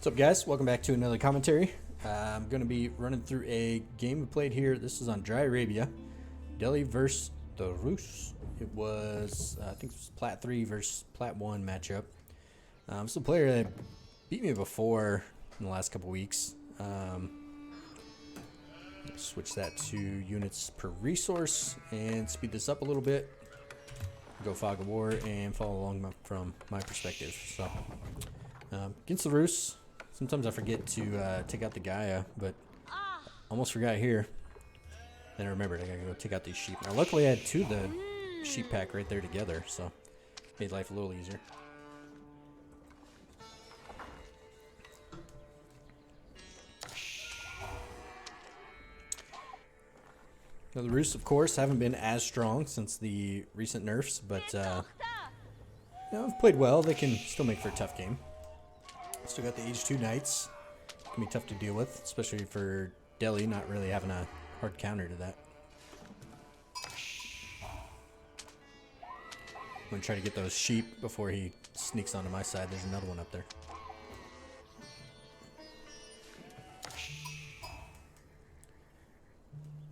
What's up, guys? Welcome back to another commentary. I'm going to be running through a game we played here. This is on Dry Arabia. Delhi versus the Rus. It was, I think it was Plat 3 versus Plat 1 matchup. It's a player that beat me before in the last couple weeks. Switch that to units per resource and speed this up a little bit. Go Fog of War and follow along from my perspective. So, against the Rus. Sometimes I forget to take out the Gaia, but almost forgot here. Then I remembered I gotta go take out these sheep. Now, luckily I had two of the sheep pack right there together, so made life a little easier. Now, the Rus, of course, haven't been as strong since the recent nerfs, but you know, I've played well. They can still make for a tough game. Still got the Age 2 Knights. Can be tough to deal with, especially for Delhi not really having a hard counter to that. I'm going to try to get those sheep before he sneaks onto my side. There's another one up there.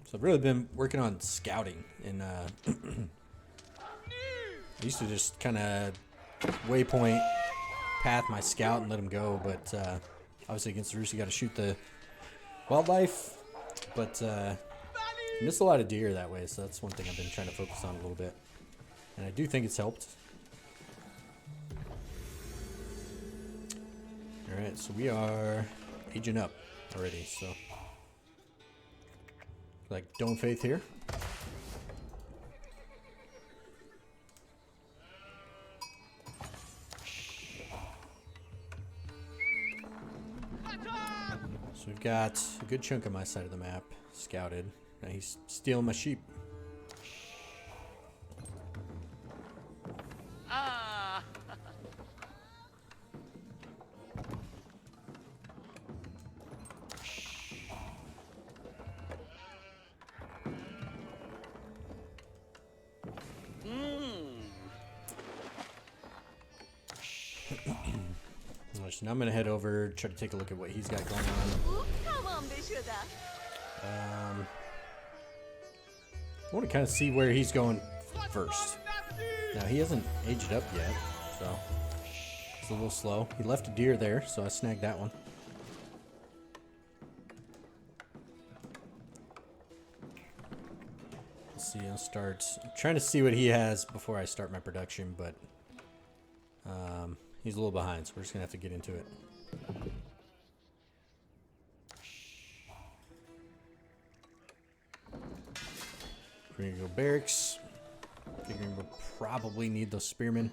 So I've really been working on scouting. And I used to just kind of waypoint path my scout and let him go, but obviously against the Rus you got to shoot the wildlife, but miss a lot of deer that way, so that's one thing I've been trying to focus on a little bit, and I do think it's helped. Alright, so we are aging up already, so like Dome Faith here. So we've got a good chunk of my side of the map scouted. Now he's stealing my sheep. So now I'm going to head over, try to take a look at what he's got going on. I want to kind of see where he's going first. Now, he hasn't aged up yet, so it's a little slow. He left a deer there, so I snagged that one. Let's see, I'll start. I'm trying to see what he has before I start my production, but he's a little behind, so we're just going to have to get into it. We're going to go barracks. Figuring we'll probably need those spearmen.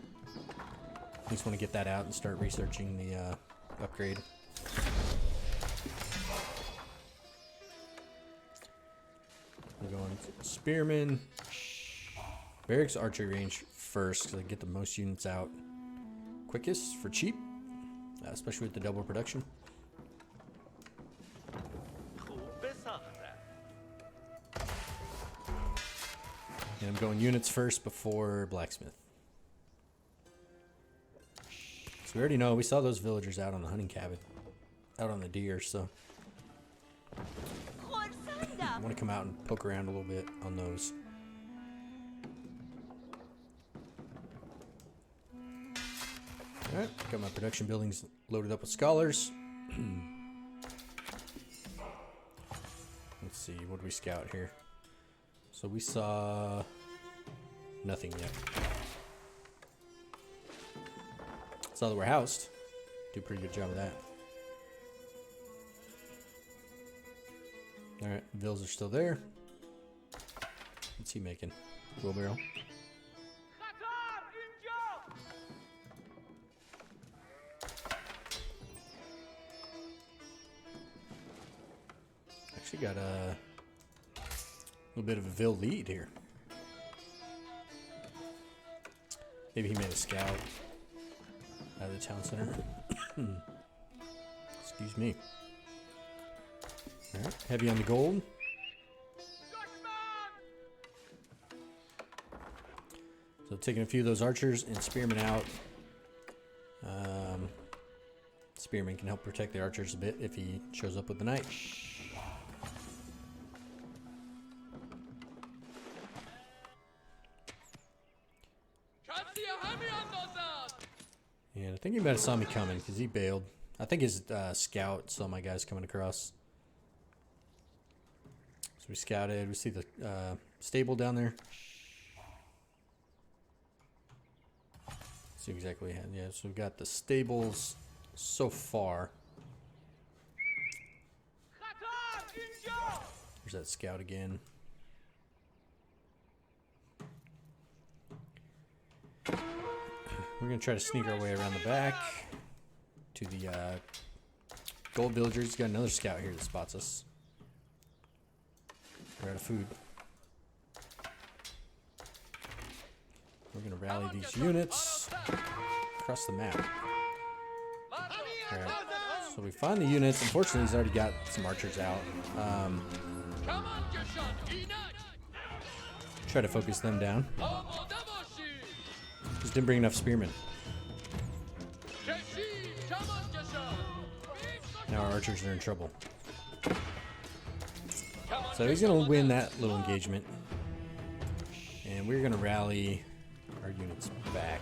I just want to get that out and start researching the upgrade. We're going spearmen. Barracks archery range first, because I get the most units out quickest for cheap, especially with the double production. And I'm going units first before blacksmith. So we already know, we saw those villagers out on the hunting cabin, out on the deer, so I want to come out and poke around a little bit on those. Alright, got my production buildings loaded up with scholars. Let's see, what do we scout here? So we saw nothing yet. Saw that we're housed. Do a pretty good job of that. Alright, vills are still there. What's he making? Wheelbarrow. Actually got a little bit of a Vil lead here. Maybe he made a scout out of the town center. Excuse me. Alright, heavy on the gold. So taking a few of those archers and spearmen out. Spearman can help protect the archers a bit if he shows up with the knight. And I think he might have saw me coming because he bailed. I think his scout saw my guys coming across. So we scouted. We see the stable down there. See exactly what we had. Yeah, so we've got the stables so far. There's that scout again. We're going to try to sneak our way around the back to the gold villagers. He's got another scout here that spots us. We're out of food. We're going to rally these units across the map. Alright, so we find the units. Unfortunately, he's already got some archers out. Try to focus them down. Just didn't bring enough spearmen. Now our archers are in trouble. So he's going to win that little engagement. And we're going to rally our units back.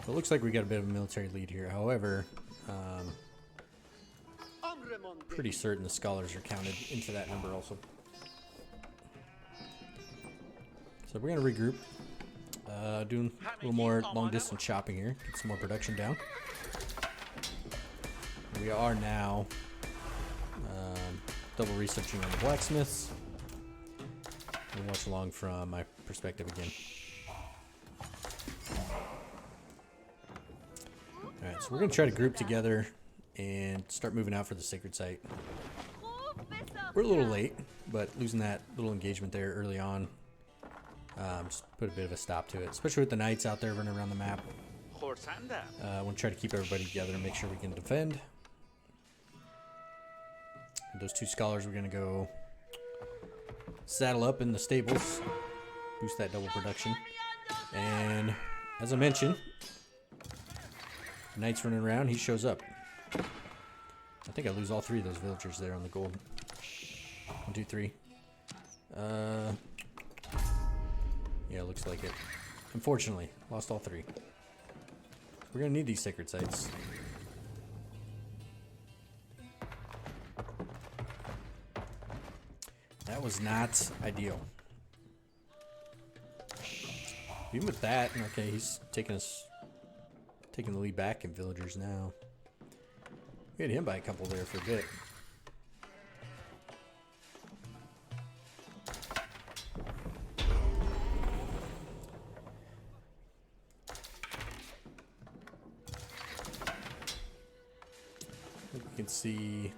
So it looks like we got a bit of a military lead here. However, pretty certain the scholars are counted into that number also. So we're going to regroup. Doing a little more long distance chopping here. Get some more production down. We are now double researching on the blacksmiths. We'll watch along from my perspective again. Alright, so we're going to try to group together and start moving out for the sacred site. We're a little late, but losing that little engagement there early on just put a bit of a stop to it, especially with the knights out there running around the map. I want to try to keep everybody together and make sure we can defend. And those two scholars, we're going to go saddle up in the stables, boost that double production. And as I mentioned, the knight's running around, he shows up. I think I lose all three of those villagers there on the gold. 1, 2, 3. Yeah, looks like it. Unfortunately, lost all three. We're gonna need these sacred sites. That was not ideal. Even with that, okay, he's taking the lead back in villagers now. We had him by a couple there for a bit. You can see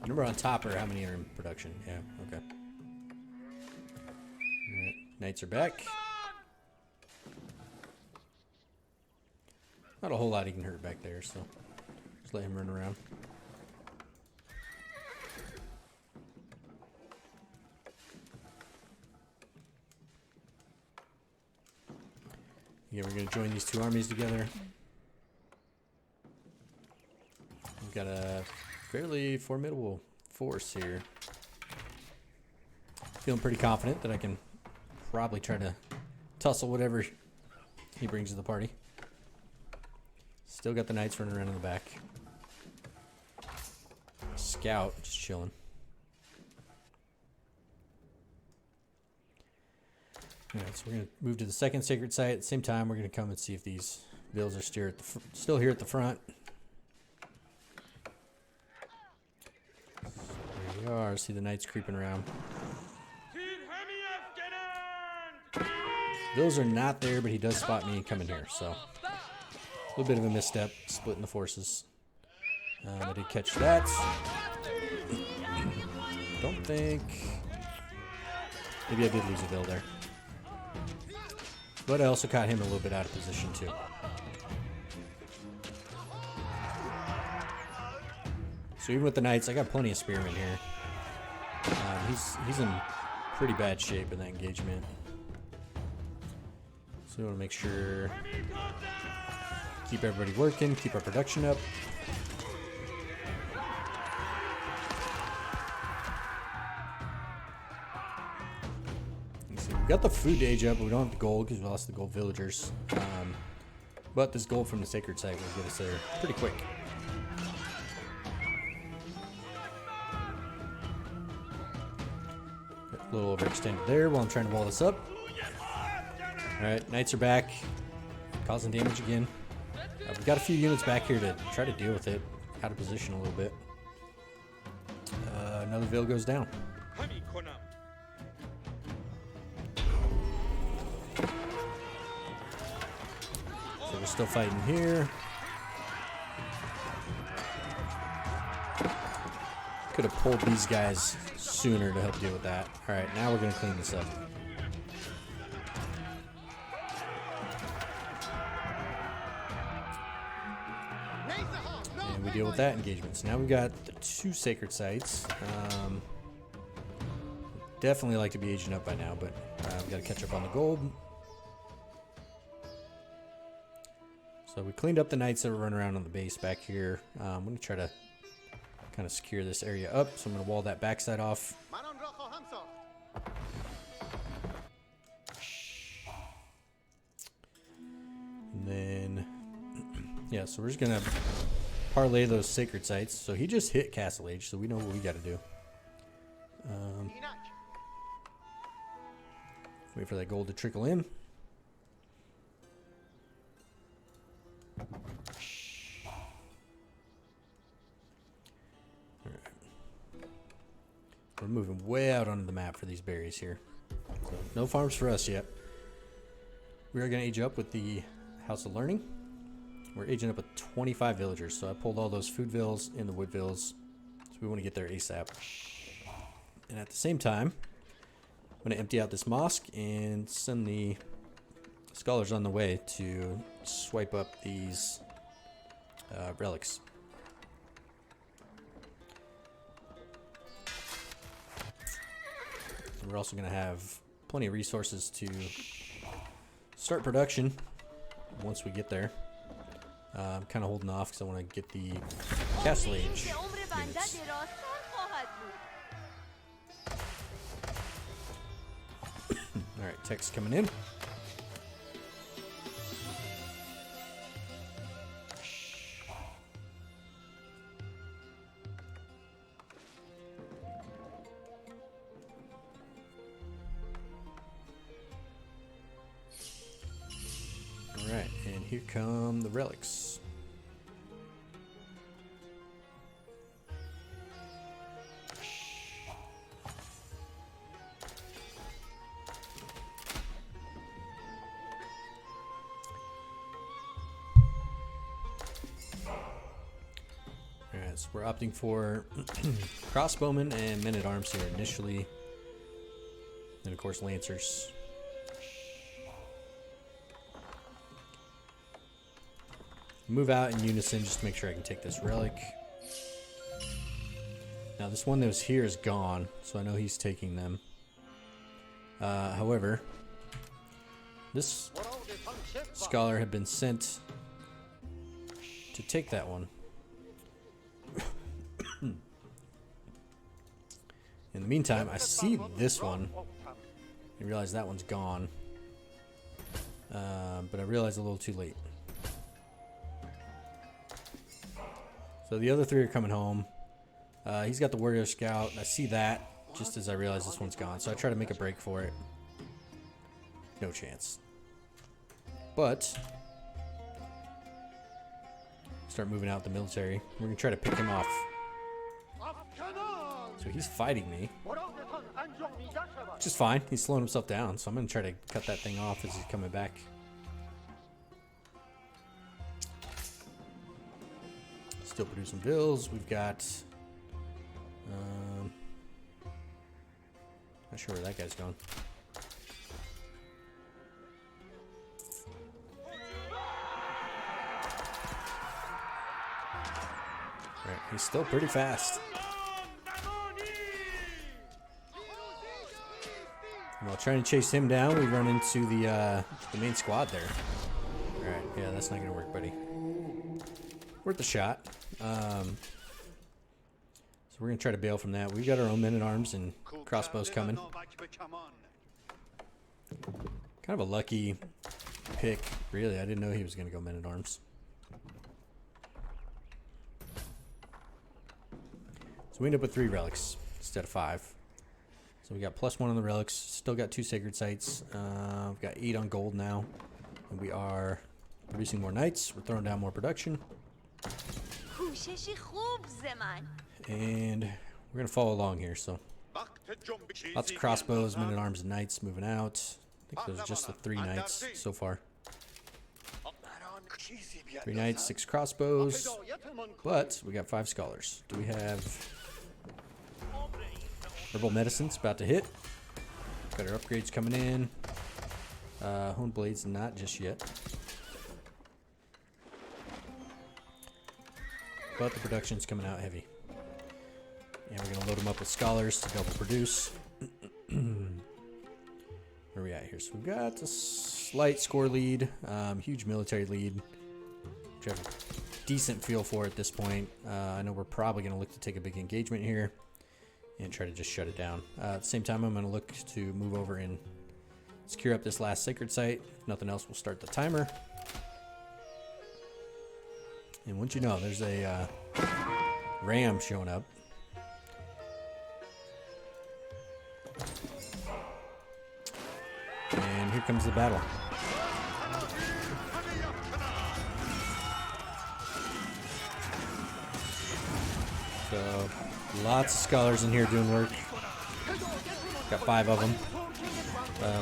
the number on top or how many are in production. Yeah, okay. Alright, knights are back. Not a whole lot he can hurt back there, so just let him run around. Yeah, we're going to join these two armies together. We've got a fairly formidable force here. Feeling pretty confident that I can probably try to tussle whatever he brings to the party. Still got the knights running around in the back. Scout just chilling. Alright, so we're going to move to the second sacred site. At the same time, we're going to come and see if these vills are still here at the front. There we are. See the knights creeping around. Vills are not there, but he does spot me coming here, so a little bit of a misstep, splitting the forces. I did catch that. Don't think... Maybe I did lose a Vill there. But I also caught him a little bit out of position, too. So even with the knights, I got plenty of spearmen here. He's in pretty bad shape in that engagement. So we want to make sure keep everybody working, keep our production up. We got the food to age up, but we don't have the gold because we lost the gold villagers. But this gold from the sacred site will get us there pretty quick. A little overextended there while I'm trying to wall this up. Alright, knights are back, causing damage again. We've got a few units back here to try to deal with it. Out of position a little bit. Another veil goes down. So we're still fighting here. Could have pulled these guys sooner to help deal with that. Alright, now we're going to clean this up. And we deal with that engagement. So now we've got the 2 sacred sites. Definitely like to be aging up by now, but we've got to catch up on the gold. So we cleaned up the knights that were running around on the base back here. I'm going to try to kind of secure this area up, so I'm going to wall that backside off. And then, yeah, so we're just going to parlay those sacred sites. So he just hit Castle Age, so we know what we got to do. Wait for that gold to trickle in. We're moving way out onto the map for these berries here. So no farms for us yet. We are going to age up with the House of Learning. We're aging up with 25 villagers. So I pulled all those food vills in the wood vills. So we want to get there ASAP. And at the same time, I'm going to empty out this mosque and send the scholars on the way to swipe up these relics. We're also going to have plenty of resources to start production once we get there. I'm kind of holding off because I want to get the Castle Age units. Alright, text coming in. Alright, and here come the relics. Alright, so we're opting for crossbowmen and men-at-arms here initially. And of course lancers. Move out in unison just to make sure I can take this relic. Now this one that was here is gone, so I know he's taking them. However, this scholar had been sent to take that one. In the meantime, I see this one and realize that one's gone. But I realized a little too late. So the other 3 are coming home. He's got the warrior scout. I see that just as I realize this one's gone. So I try to make a break for it. No chance. But start moving out the military. We're gonna try to pick him off. So he's fighting me, which is fine. He's slowing himself down. So I'm gonna try to cut that thing off as he's coming back. Still producing bills. We've got not sure where that guy's going. Alright, he's still pretty fast. And while trying to chase him down, we run into the main squad there. Alright, yeah, that's not gonna work, buddy. Worth a shot. So we're gonna try to bail from that. We've got our own men-at-arms and crossbows coming. Kind of a lucky pick, really. I didn't know he was gonna go men-at-arms. So we end up with 3 relics instead of 5. So we got +1 on the relics. Still got 2 sacred sites. We've got 8 on gold now. And we are producing more knights. We're throwing down more production. And we're going to follow along here. So lots of crossbows, men-at-arms, and knights moving out. I think those are just the 3 knights so far. 3 knights, 6 crossbows. But we got 5 scholars. Do we have... Herbal medicine's about to hit. Got our upgrades coming in. Honed blades not just yet. But the production's coming out heavy. And we're gonna load them up with scholars to double produce. Where are we at here? So we've got a slight score lead, huge military lead, which I have a decent feel for at this point. I know we're probably gonna look to take a big engagement here and try to just shut it down. At the same time, I'm going to look to move over and secure up this last sacred site. If nothing else, we'll start the timer. And once you know, there's a ram showing up. And here comes the battle. So... lots of scholars in here doing work. Got 5 of them.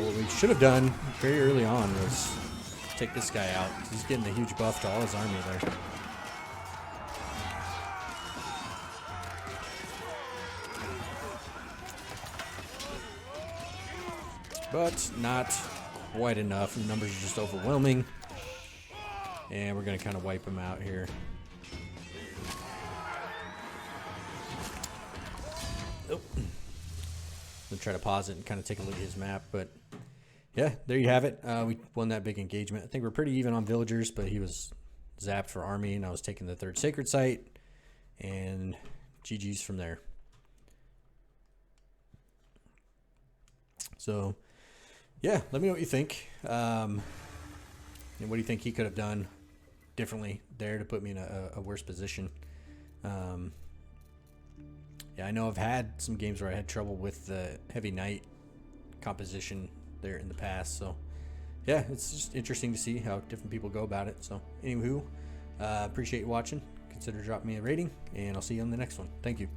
What we should have done very early on was take this guy out. He's getting a huge buff to all his army there. But not quite enough. The numbers are just overwhelming. And we're going to kind of wipe him out here. Oh. I'll try to pause it and kind of take a look at his map, but yeah, there you have it. We won that big engagement. I think we're pretty even on villagers, but he was zapped for army, and I was taking the 3rd sacred site, and GG's from there. So yeah, let me know what you think. And what do you think he could have done differently there to put me in a worse position? Yeah, I know I've had some games where I had trouble with the heavy knight composition there in the past. So, yeah, it's just interesting to see how different people go about it. So, anywho, appreciate you watching. Consider dropping me a rating, and I'll see you on the next one. Thank you.